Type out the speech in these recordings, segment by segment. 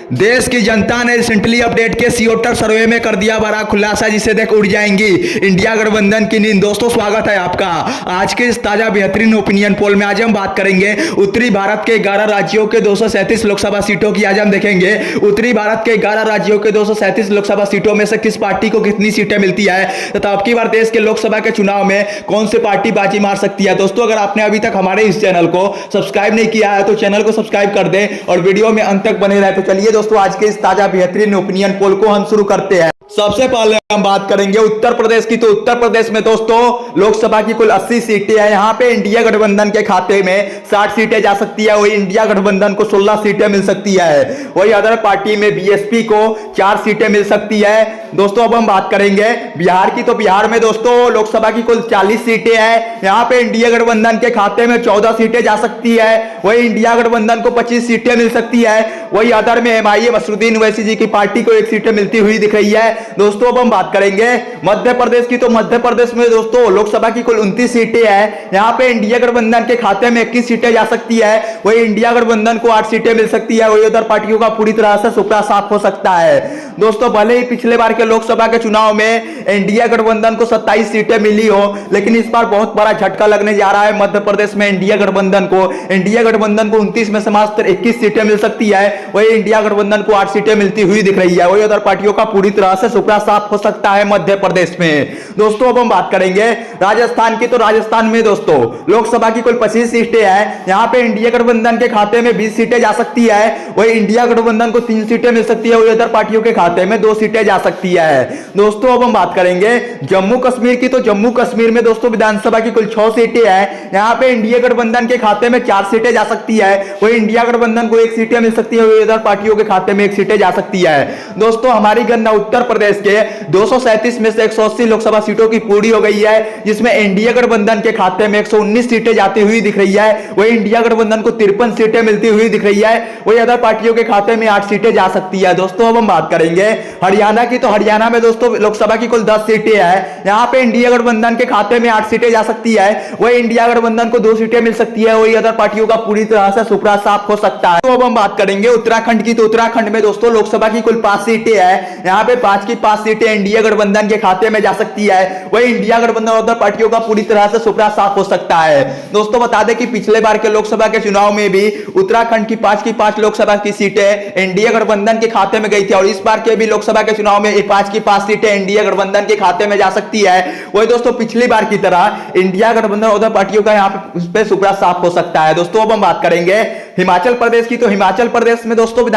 देश की जनता ने रिसेंटली अपडेट के सियोटर सर्वे में कर दिया बड़ा खुलासा, जिसे देख उड़ जाएंगी इंडिया गठबंधन की नींद। दोस्तों स्वागत है आपका आज के इस ताजा बेहतरीन ओपिनियन पोल में। आज हम बात करेंगे उत्तरी भारत के 11 राज्यों के 237 लोकसभा सीटों की। आज हम देखेंगे उत्तरी भारत के 11 राज्यों के 237 लोकसभा सीटों में से किस पार्टी को कितनी सीटें मिलती है तथा अब की बार देश के लोकसभा के चुनाव में कौन सी पार्टी बाजी मार सकती है। दोस्तों अगर आपने अभी तक हमारे इस चैनल को सब्सक्राइब नहीं किया है तो चैनल को सब्सक्राइब कर दें और वीडियो में अंत तक बने रहे। तो चलिए दोस्तों आज के इस ताजा बेहतरीन ओपिनियन पोल को हम शुरू करते हैं। सबसे पहले हम बात करेंगे उत्तर प्रदेश की। तो उत्तर प्रदेश में दोस्तों लोकसभा की कुल 80 सीटें हैं। यहां पे इंडिया गठबंधन के खाते में 60 सीटें जा सकती है। वही इंडिया गठबंधन को 16 सीटें मिल सकती है। वही अदर पार्टी में बीएसपी को 4 सीटें मिल सकती है। दोस्तों अब हम बात करेंगे बिहार की। तो बिहार में दोस्तों लोकसभा की कुल 40 सीटें हैं। यहां पे इंडिया गठबंधन के खाते में 14 सीटें जा सकती है। वही इंडिया गठबंधन को 25 सीटें मिल सकती है। वही अदर में एमआईएम असदुद्दीन ओवैसी जी की पार्टी को 1 सीटें मिलती हुई दिख रही है। दोस्तों अब हम बात करेंगे मध्य प्रदेश की। तो मध्य प्रदेश में दोस्तों लोकसभा की कुल 29 सीटें हैं। यहां पे इंडिया गठबंधन के खाते में 21 सीटें जा सकती है। वही इंडिया गठबंधन को 8 सीटें मिल सकती है। वही उधर पार्टियों का पूरी तरह से सुपड़ा साफ हो सकता है। दोस्तों भले ही पिछले बार के लोकसभा के चुनाव में इंडिया गठबंधन को 27 सीटें मिली हो, लेकिन इस बार बहुत बड़ा झटका लगने जा रहा है मध्य प्रदेश में इंडिया गठबंधन को। इंडिया गठबंधन को 29 में से मात्र 21 सीटें मिल सकती है। वही इंडिया गठबंधन को 8 सीटें मिलती हुई दिख रही है। वही उधर पार्टियों का पूरी तरह से सुपड़ा साफ हो सकता है मध्य प्रदेश में। दोस्तों अब हम बात करेंगे राजस्थान की। तो राजस्थान में दोस्तों लोकसभा की कुल 25 सीटें हैं। यहां पे इंडिया गठबंधन के खाते में 20 सीटें जा सकती है। वही इंडिया गठबंधन को 3 सीटें मिल सकती है। वही अदर पार्टियों के खाते में 2 सीटें जा सकती है। दोस्तों अब हम बात करेंगे जम्मू कश्मीर की। तो जम्मू कश्मीर में दोस्तों विधानसभा की कुल 6 सीटें हैं। यहां पे इंडिया गठबंधन के खाते में 4 सीटें जा सकती है। वही इंडिया गठबंधन को 1 सीटें मिल सकती है। वही अदर पार्टियों के खाते में 1 सीटें जा सकती है। दोस्तों हमारी गणना उत्तर प्रदेश के 237 में से 180 लोकसभा सीटों की पूरी हो गई है, जिसमें इंडिया गठबंधन के खाते में 119 सीटें जाती हुई दिख रही है। वही इंडिया गठबंधन को 53 सीटें मिलती हुई दिख रही है। वही अदर पार्टियों के खाते में 8 सीटें जा सकती है। दोस्तों अब हम बात करेंगे हरियाणा की। तो हरियाणा में दोस्तों लोकसभा की कुल 10 सीटें हैं। यहां पे इंडिया गठबंधन के खाते में 8 सीटें जा सकती है। वही इंडिया गठबंधन को 2 सीटें मिल सकती है। वही अदर पार्टियों का पूरी तरह से सुपड़ा साफ हो सकता है। तो अब हम बात करेंगे उत्तराखंड की। तो उत्तराखंड में दोस्तों लोकसभा की कुल 5 सीटें हैं। यहां पे 5 की 5 सीटें इंडिया गठबंधन के खाते में जा सकती है। वही इंडिया गठबंधन और अदर पार्टियों का पूरी तरह से सुपड़ा साफ हो सकता है। दोस्तों बता दें कि पिछले बार के लोकसभा के चुनाव में भी उत्तराखंड की 5 लोकसभा की सीटें इंडिया गठबंधन के खाते में गई थी और इस बार के भी लोकसभा के चुनाव में 5 की 5 सीटें इंडिया गठबंधन के खाते में जा सकती है। वही दोस्तों पिछली बार की तरह इंडिया गठबंधन और अदर पार्टियों का यहां पे सुपड़ा साफ हो सकता है। दोस्तों अब हम बात करेंगे हिमाचल प्रदेश की। तो हिमाचल प्रदेश में दोस्तों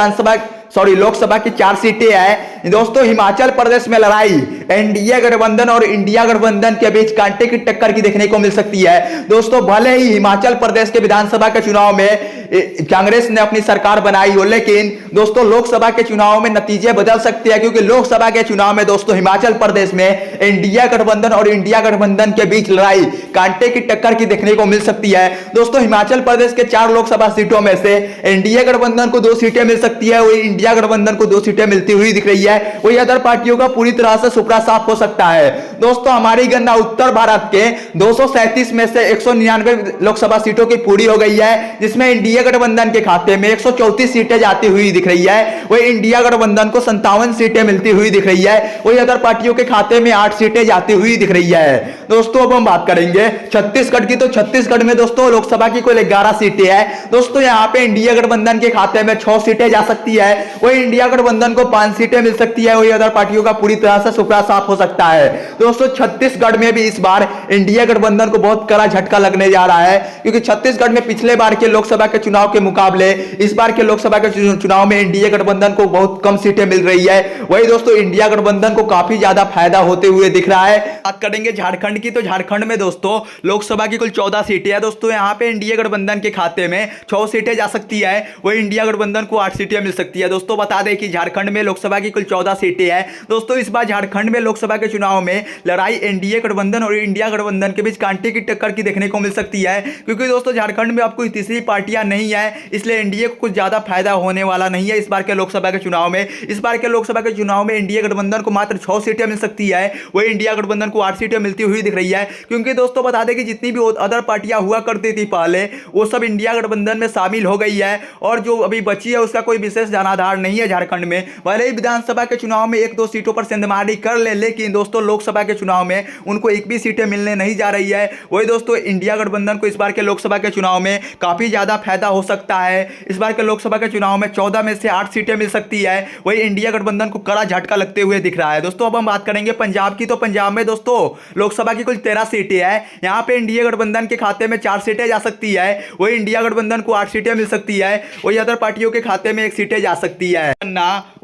लोकसभा की 4 सीटें हैं। दोस्तों हिमाचल प्रदेश में लड़ाई एनडीए गठबंधन और इंडिया गठबंधन के बीच कांटे की टक्कर की देखने को मिल सकती है। दोस्तों भले ही हिमाचल प्रदेश के विधानसभा के चुनाव में कांग्रेस ने अपनी सरकार बनाई हो, लेकिन दोस्तों लोकसभा के चुनाव में नतीजे बदल सकते हैं, क्योंकि लोकसभा के चुनाव में दोस्तों हिमाचल प्रदेश में इंडिया गठबंधन और इंडिया गठबंधन के बीच लड़ाई कांटे की टक्कर की देखने को मिल सकती है। दोस्तों हिमाचल प्रदेश के 4 लोकसभा सीटों में से इंडिया गठबंधन को 2 सीटें मिल सकती है। वही इंडिया गठबंधन को 2 सीटें मिलती हुई दिख रही है। वही अदर पार्टियों का पूरी तरह से सुपड़ा साफ हो सकता है। दोस्तों हमारी गणना उत्तर भारत के 237 में से 199 लोकसभा सीटों की पूरी हो गई है, जिसमें इंडिया गठबंधन के खाते में 134 सीटें जाती हुई दिख रही है। वही इंडिया गठबंधन को 57 सीटें मिलती हुई दिख रही है। वही अदर पार्टियों के खाते में 8 सीटें जाती हुई दिख रही है। दोस्तों अब हम बात करेंगे छत्तीसगढ़ की। तो छत्तीसगढ़ में दोस्तों लोकसभा की कुल 11 सीटें हैं। दोस्तों यहां पे इंडिया गठबंधन के खाते में 6 सीटें जा सकती है। वही इंडिया गठबंधन को 5 सीटें मिल सकती है। वही अदर पार्टियों का पूरी तरह से सुपड़ा साफ हो सकता है। दोस्तों छत्तीसगढ़ में भी इस बार इंडिया गठबंधन को बहुत कड़ा झटका लगने जा रहा है, क्योंकि छत्तीसगढ़ में पिछले बार के लोकसभा के चुनाव के मुकाबले इस बार के लोकसभा के चुनाव में इंडिया गठबंधन को बहुत कम सीटें मिल रही है। वही दोस्तों इंडिया गठबंधन को काफी ज्यादा फायदा होते हुए दिख रहा है। बात करेंगे झारखंड की। तो झारखंड में दोस्तों लोकसभा की कुल 14 सीटें हैं। दोस्तों यहां पे इंडिया गठबंधन के खाते में 6 सीटें जा सकती है। वही इंडिया गठबंधन को 8 सीटें मिल सकती है। दोस्तों बता दें कि झारखंड में लोकसभा की कुल 14 सीटें हैं। दोस्तों इस बार झारखंड में लोकसभा के चुनाव में लड़ाई एनडीए गठबंधन और इंडिया गठबंधन के बीच कांटे की टक्कर की देखने को मिल सकती है, क्योंकि दोस्तों झारखंड में आपको तीसरी पार्टियां नहीं नहीं है, इसलिए एनडीए को कुछ ज्यादा फायदा होने वाला नहीं है इस बार के लोकसभा के चुनाव में। इस बार के लोकसभा के चुनाव में एनडीए गठबंधन को मात्र 6 सीटें मिल सकती है, वही इंडिया गठबंधन को 8 सीटें मिलती हुई दिख रही है। क्योंकि दोस्तों बता दें कि जितनी भी अदर पार्टियां हुआ करती थी पहले, वो सब इंडिया गठबंधन में शामिल हो गई है, और जो अभी बची है उसका कोई विशेष जनाधार नहीं है झारखंड में। भले ही विधानसभा के चुनाव में 1-2 सीटों पर सेंधमारी कर ले, लेकिन दोस्तों लोकसभा के चुनाव में उनको एक भी सीटें मिलने नहीं जा रही है। वही दोस्तों इंडिया गठबंधन को इस बार के लोकसभा के चुनाव में काफी ज्यादा फायदा हो सकता है। इस बार के लोकसभा के चुनाव में 14 में से 8 सीटें मिल सकती है, वही इंडिया गठबंधन को कड़ा झटका लगते हुए दिख रहा है। दोस्तों अब हम बात करेंगे पंजाब की, तो पंजाब में दोस्तों लोकसभा की कुल 13 सीटें हैं। यहां पे इंडिया गठबंधन के खाते में 4 सीटें जा सकती है, वही इंडिया गठबंधन को 8 सीटें मिल सकती है, वही अदर पार्टियों के खाते में 1 सीटें जा सकती है।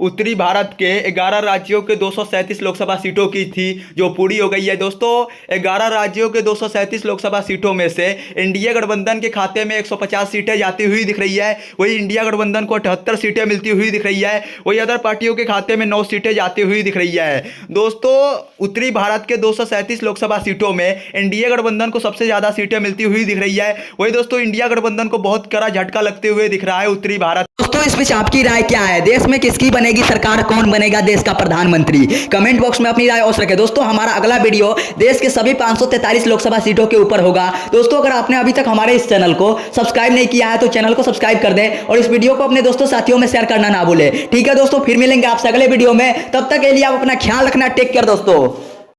उत्तरी भारत के 11 राज्यों के 237 लोकसभा सीटों की थी, जो पूरी हो गई है। दोस्तों 11 राज्यों के 237 लोकसभा सीटों में से इंडिया गठबंधन के खाते में 150 सीटें जाती हुई दिख रही है, वही इंडिया गठबंधन को 78 सीटें मिलती हुई दिख रही है, वही अदर पार्टियों के खाते में 9 सीटें जाती हुई दिख रही है। दोस्तों उत्तरी भारत के 237 लोकसभा सीटों में इंडिया गठबंधन को सबसे ज्यादा सीटें मिलती हुई दिख रही है, वही दोस्तों इंडिया गठबंधन को बहुत कड़ा झटका लगते हुए दिख रहा है उत्तरी भारत। दोस्तों इस बीच आपकी राय क्या है? देश में किसकी बनेगी सरकार, कौन बनेगा देश का प्रधानमंत्री? कमेंट बॉक्स में अपनी राय अवश्य रखें। दोस्तों हमारा अगला वीडियो देश के सभी 543 लोकसभा सीटों के ऊपर होगा। दोस्तों अगर आपने अभी तक हमारे इस चैनल को सब्सक्राइब नहीं किया है तो चैनल को सब्सक्राइब कर दें, और इस वीडियो को अपने दोस्तों साथियों में शेयर करना ना भूलें। ठीक है दोस्तों, फिर मिलेंगे आपसे अगले वीडियो में, तब तक के लिए आप अपना ख्याल रखना। टेक केयर दोस्तों।